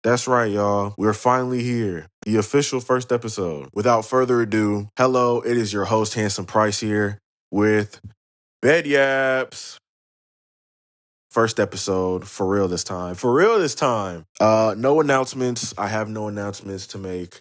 That's right, y'all. We're finally here. The official first episode. Without further ado, hello, it is your host, Handsome Pryce here with BedYaps. First episode, for real this time. For real this time. No announcements. I have no announcements to make.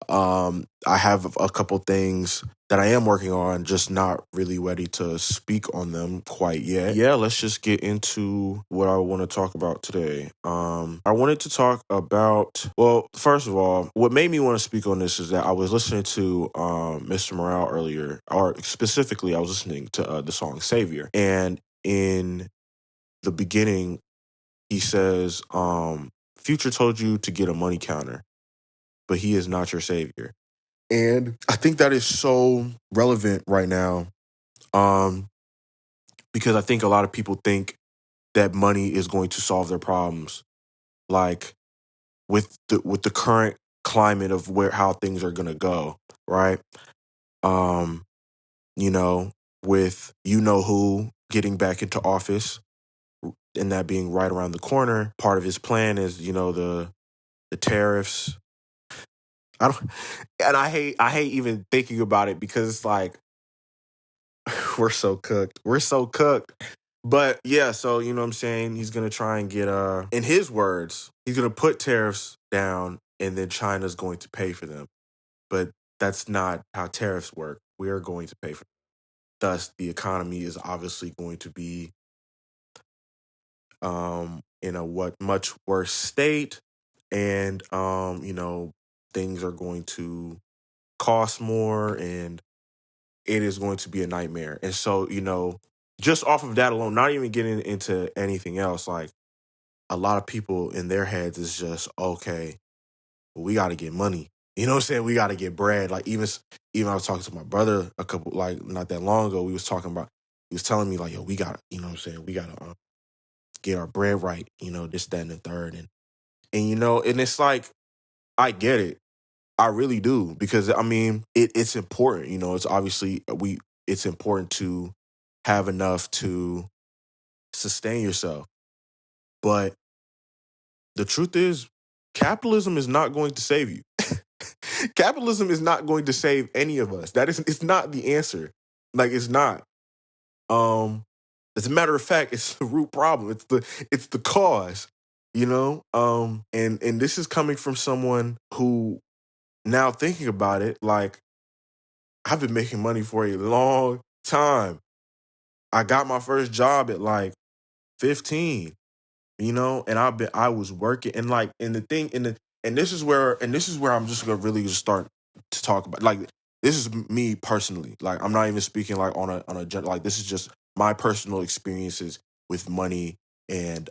I have a couple things that I am working on, just not really ready to speak on them quite yet. Yeah, let's just get into what I want to talk about today. I wanted to talk about, well, first of all, what made me want to speak on this is that I was listening to Mr. Morale earlier, or specifically, I was listening to the song Savior. And in the beginning, he says, Future told you to get a money counter, but he is not your savior. And I think that is so relevant right now, because I think a lot of people think that money is going to solve their problems, like with the current climate of how things are going to go, right? Um, you know, with who getting back into office and that being right around the corner, part of his plan is the tariffs. I don't, and I hate even thinking about it because it's like we're so cooked. We're so cooked. But yeah, so you know what I'm saying? He's gonna try and get in his words, he's gonna put tariffs down and then China's going to pay for them. But that's not how tariffs work. We are going to pay for them. Thus the economy is obviously going to be in a much worse state, and things are going to cost more, and it is going to be a nightmare. And so, just off of that alone, not even getting into anything else, like a lot of people in their heads is just, okay, we got to get money. You know what I'm saying? We got to get bread. Like even I was talking to my brother a couple, like not that long ago, he was telling me like, yo, we got, you know what I'm saying? We got to get our bread right, this, that, and the third. And it's like, I get it. I really do, because I mean, it's important. It's obviously it's important to have enough to sustain yourself. But the truth is, capitalism is not going to save you. Capitalism is not going to save any of us. It's not the answer. Like, it's not. As a matter of fact, it's the root problem. It's the cause. And this is coming from someone who, now thinking about it, like, I've been making money for a long time. I got my first job at like 15, and I was working, and like, and the thing, and this is where I'm just gonna really just start to talk about, like, this is me personally. Like, I'm not even speaking like on a like, this is just my personal experiences with money and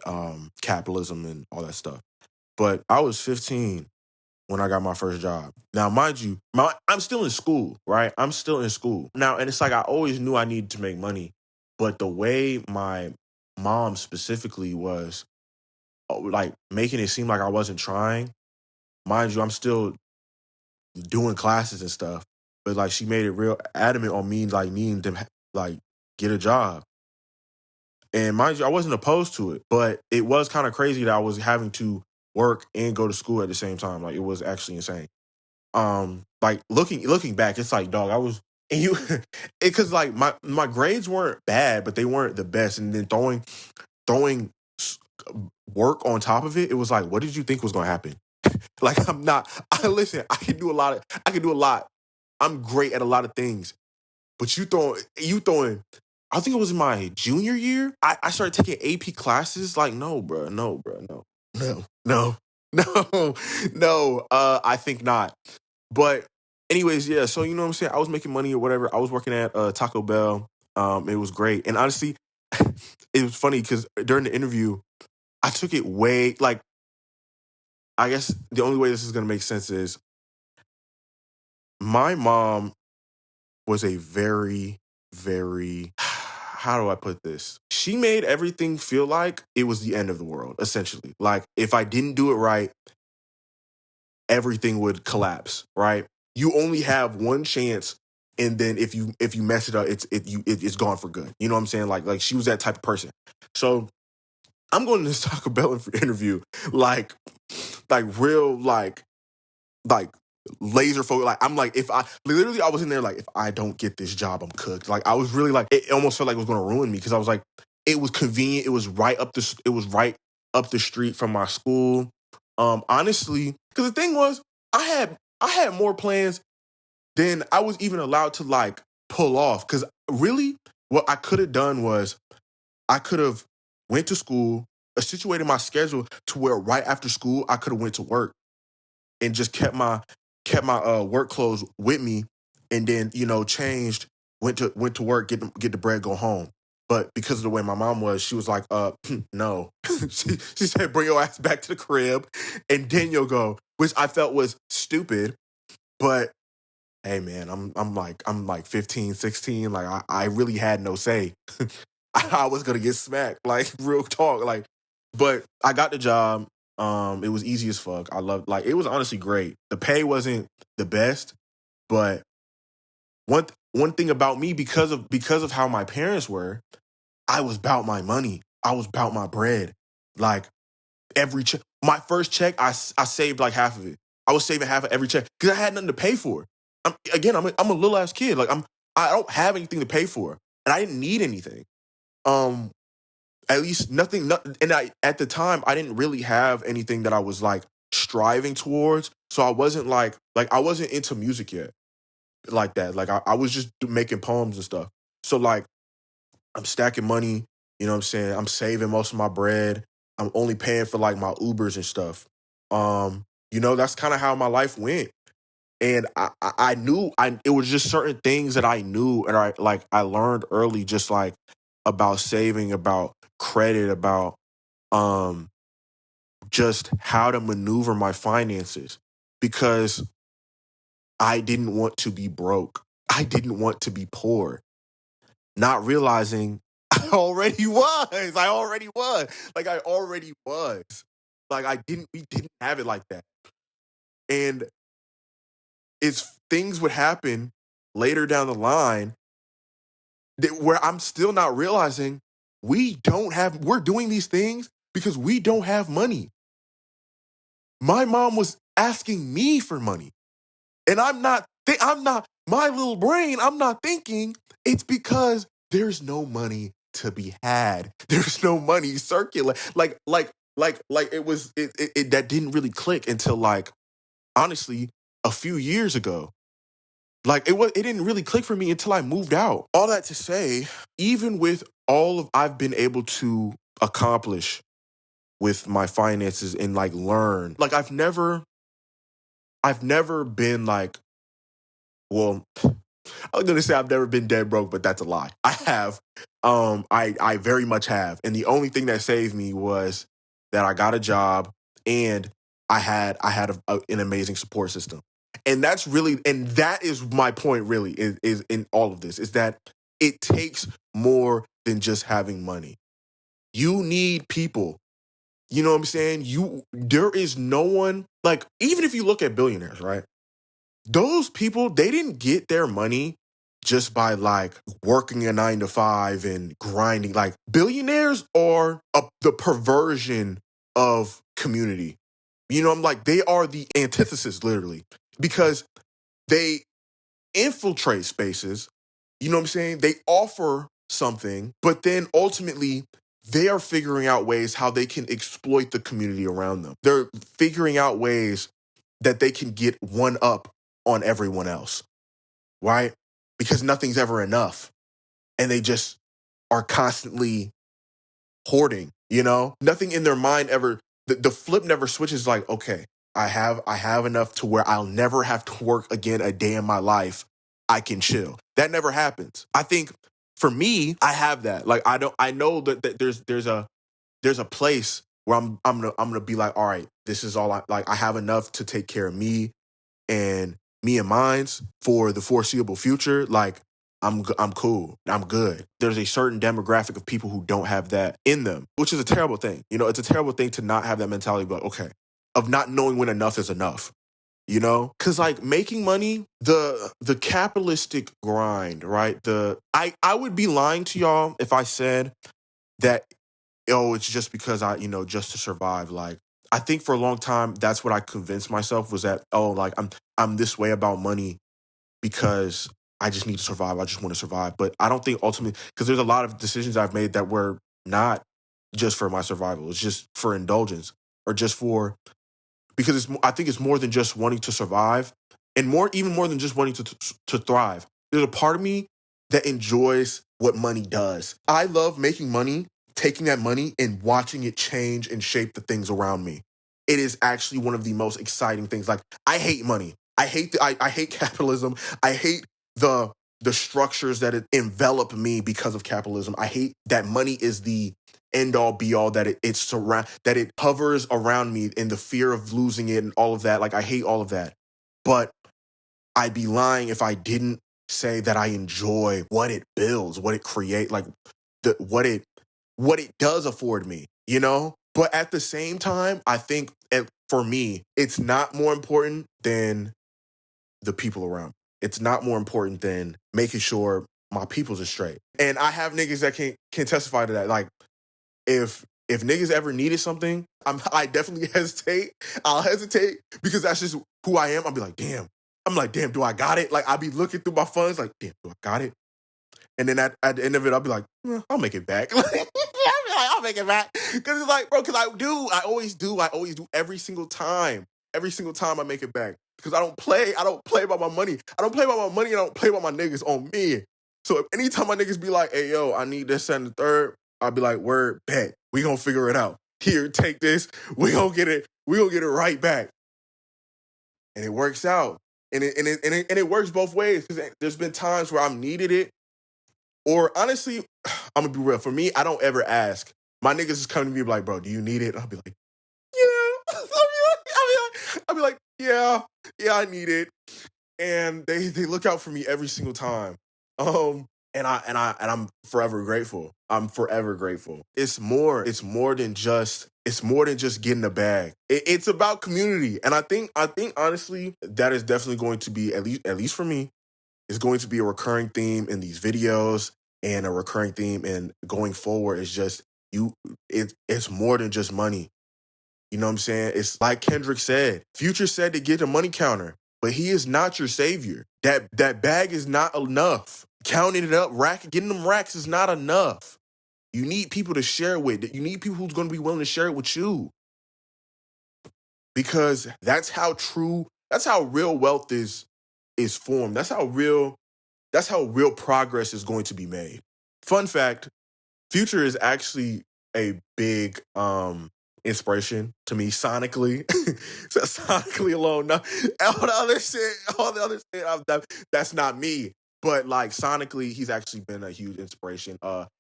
capitalism and all that stuff. But I was 15 when I got my first job. Now, mind you, I'm still in school, right? I'm still in school. Now, and it's like, I always knew I needed to make money, but the way my mom specifically was, like, making it seem like I wasn't trying. Mind you, I'm still doing classes and stuff, but like, she made it real adamant on me, like, needing to like get a job. And mind you, I wasn't opposed to it, but it was kind of crazy that I was having to work and go to school at the same time. Like, it was actually insane. Like, looking back, it's like, dog, I was, and you, because like my grades weren't bad, but they weren't the best. And then throwing work on top of it, it was like, what did you think was going to happen? Like, listen, I can do a lot. I'm great at a lot of things, but you throwing, I think it was in my junior year, I started taking AP classes. Like, no, bro, no, no, no, no, no, I think not. But anyways, yeah, so you know what I'm saying? I was making money or whatever. I was working at Taco Bell. It was great. And honestly, it was funny because during the interview, I took it way, like, I guess the only way this is going to make sense is, my mom was a very, very, how do I put this? She made everything feel like it was the end of the world, essentially. Like, if I didn't do it right, everything would collapse, right? You only have one chance, and then if you mess it up, it's gone for good. You know what I'm saying? Like she was that type of person. So I'm going to this Taco Bell interview, like, real like laser focus. Like I'm like, if I literally I was in there like, if I don't get this job, I'm cooked. Like I was really like, it almost felt like it was gonna ruin me because I was like, it was convenient. It was right up the street from my school. Honestly, because the thing was, I had more plans than I was even allowed to like pull off. Because really, what I could have done was I could have went to school, situated my schedule to where right after school I could have went to work and just kept my work clothes with me, and then changed, went to work, get the bread, go home. But because of the way my mom was, she was like, no. She said, bring your ass back to the crib, and then you'll go, which I felt was stupid. But hey, man, I'm like 15, 16. Like I really had no say. I was gonna get smacked, like real talk, like. But I got the job. It was easy as fuck. I loved, like, it was honestly great. The pay wasn't the best, but one thing about me, because of how my parents were, I was about my money. I was about my bread. Like every check, my first check, I saved like half of it. I was saving half of every check because I had nothing to pay for. I'm a little ass kid. Like I don't have anything to pay for, and I didn't need anything. Um, at least nothing. And at the time I didn't really have anything that I was like striving towards. So I wasn't like I wasn't into music yet like that. Like I was just making poems and stuff. So like I'm stacking money. You know what I'm saying? I'm saving most of my bread. I'm only paying for like my Ubers and stuff. That's kind of how my life went. And I knew it was just certain things that I knew, and I learned early, just like about saving, about credit, about um just how to maneuver my finances, because I didn't want to be broke. I didn't want to be poor. Not realizing I already was. I already was. Like I already was. Like we didn't have it like that. And it's things would happen later down the line where I'm still not realizing we're doing these things because we don't have money. My mom was asking me for money. And my little brain, I'm not thinking it's because there's no money to be had. There's no money circulate. Like it that didn't really click until, like, honestly, a few years ago. Like it didn't really click for me until I moved out. All that to say, even with all of I've been able to accomplish with my finances and like learn, like I've never been like, well, I was gonna say I've never been dead broke, but that's a lie. I have. I very much have. And the only thing that saved me was that I got a job, and an amazing support system. And that is my point really, is in all of this, is that it takes more than just having money. You need people. You know what I'm saying? There is no one, like, even if you look at billionaires, right? Those people, they didn't get their money just by like working a 9 to 5 and grinding. Like, billionaires are the perversion of community. I'm like, they are the antithesis, literally, because they infiltrate spaces. You know what I'm saying? They offer something, but then ultimately they are figuring out ways how they can exploit the community around them. They're figuring out ways that they can get one up on everyone else, right? Because nothing's ever enough. And they just are constantly hoarding, Nothing in their mind ever, the flip never switches, like, okay, I have enough to where I'll never have to work again a day in my life. I can chill. That never happens. I think for me, I have that. Like, I know that there's a place where I'm gonna be like, all right, this is all I have enough to take care of me and mine's for the foreseeable future. Like, I'm cool. I'm good. There's a certain demographic of people who don't have that in them, which is a terrible thing. It's a terrible thing to not have that mentality, but okay, of not knowing when enough is enough. Because like making money, the capitalistic grind, right? I would be lying to y'all if I said that, oh, it's just because just to survive. Like, I think for a long time, that's what I convinced myself was that, oh, like I'm this way about money because I just need to survive. I just want to survive. But I don't think ultimately, because there's a lot of decisions I've made that were not just for my survival. It's just for indulgence or just for, because I think it's more than just wanting to survive and even more than just wanting to thrive. There's a part of me that enjoys what money does. I love making money, taking that money and watching it change and shape the things around me. It is actually one of the most exciting things. Like, I hate money. I hate capitalism. I hate the structures that envelop me because of capitalism. I hate that money is the end all be all, that that it hovers around me in the fear of losing it and all of that. Like, I hate all of that. But I'd be lying if I didn't say that I enjoy what it builds, what it creates, like what it does afford me, you know? But at the same time, I think for me, it's not more important than the people around. It's not more important than making sure my peoples are straight. And I have niggas that can testify to that. Like, if niggas ever needed something, I definitely hesitate. I'll hesitate because that's just who I am. I'll be like, damn. I'm like, damn, do I got it? Like, I'll be looking through my funds like, damn, do I got it? And then at the end of it, I'll be like, I'll make it back. I'll be like, I'll make it back. Because it's like, bro, because I always do every single time. Every single time I make it back. Because I don't play about my money. I don't play about my money and I don't play about my niggas on me. So if anytime my niggas be like, hey, yo, I need this and the third, I'll be like, word, bet. We gonna figure it out. Here, take this. We gonna get it right back. And it works out. And it works both ways. Because there's been times where I've needed it. Or honestly, I'm gonna be real. For me, I don't ever ask. My niggas is coming to me like, bro, do you need it? I'll be like, yeah. I'll be like, yeah, I need it. And they look out for me every single time. And I'm forever grateful. I'm forever grateful. It's more than just getting a bag. It's about community. And I think honestly, that is definitely going to be, at least for me, is going to be a recurring theme in these videos and a recurring theme in going forward. Is just it's more than just money. You know what I'm saying? It's like Kendrick said. Future said to get a money counter, but he is not your savior. That bag is not enough. Counting it up, getting them racks is not enough. You need people to share it with. You need people who's going to be willing to share it with you. Because that's how real wealth is formed. That's how real progress is going to be made. Fun fact, Future is actually a big inspiration to me sonically. So sonically alone. No, all the other shit, that's not me. But like sonically, he's actually been a huge inspiration.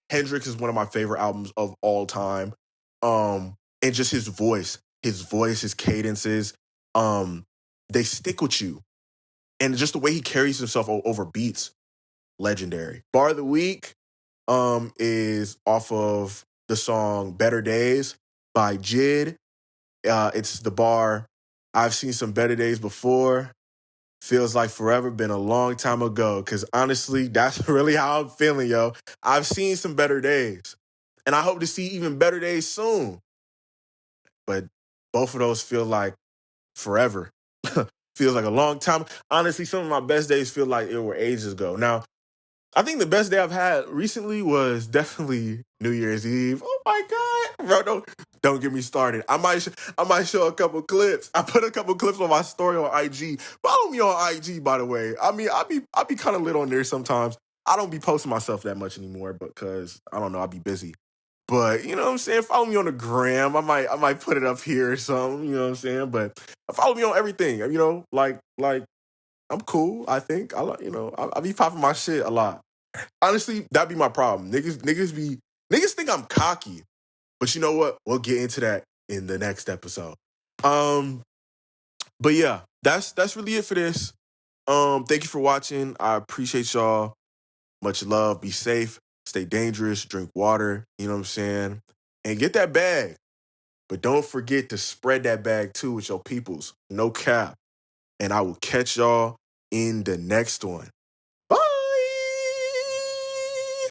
Hendrix is one of my favorite albums of all time. And just his voice, his cadences, they stick with you. And just the way he carries himself over beats, legendary. Bar of the week is off of the song Better Days by Jid. It's the bar, I've seen some better days before. Feels like forever, been a long time ago. Because honestly, that's really how I'm feeling, yo. I've seen some better days. And I hope to see even better days soon. But both of those feel like forever. Feels like a long time. Honestly, some of my best days feel like it were ages ago. Now, I think the best day I've had recently was definitely New Year's Eve. Oh my God. Bro, don't get me started. I might show a couple clips. I put a couple clips on my story on IG. Follow me on IG, by the way. I mean, I be kind of lit on there sometimes. I don't be posting myself that much anymore because I don't know, I'll be busy. But you know what I'm saying? Follow me on the gram. I might put it up here or something, you know what I'm saying? But follow me on everything. You know, like I'm cool, I think. I be popping my shit a lot. Honestly, that'd be my problem. Niggas think I'm cocky. But you know what? We'll get into that in the next episode. But yeah, that's really it for this. Thank you for watching. I appreciate y'all. Much love. Be safe. Stay dangerous. Drink water. You know what I'm saying? And get that bag. But don't forget to spread that bag too with your peoples. No cap. And I will catch y'all in the next one.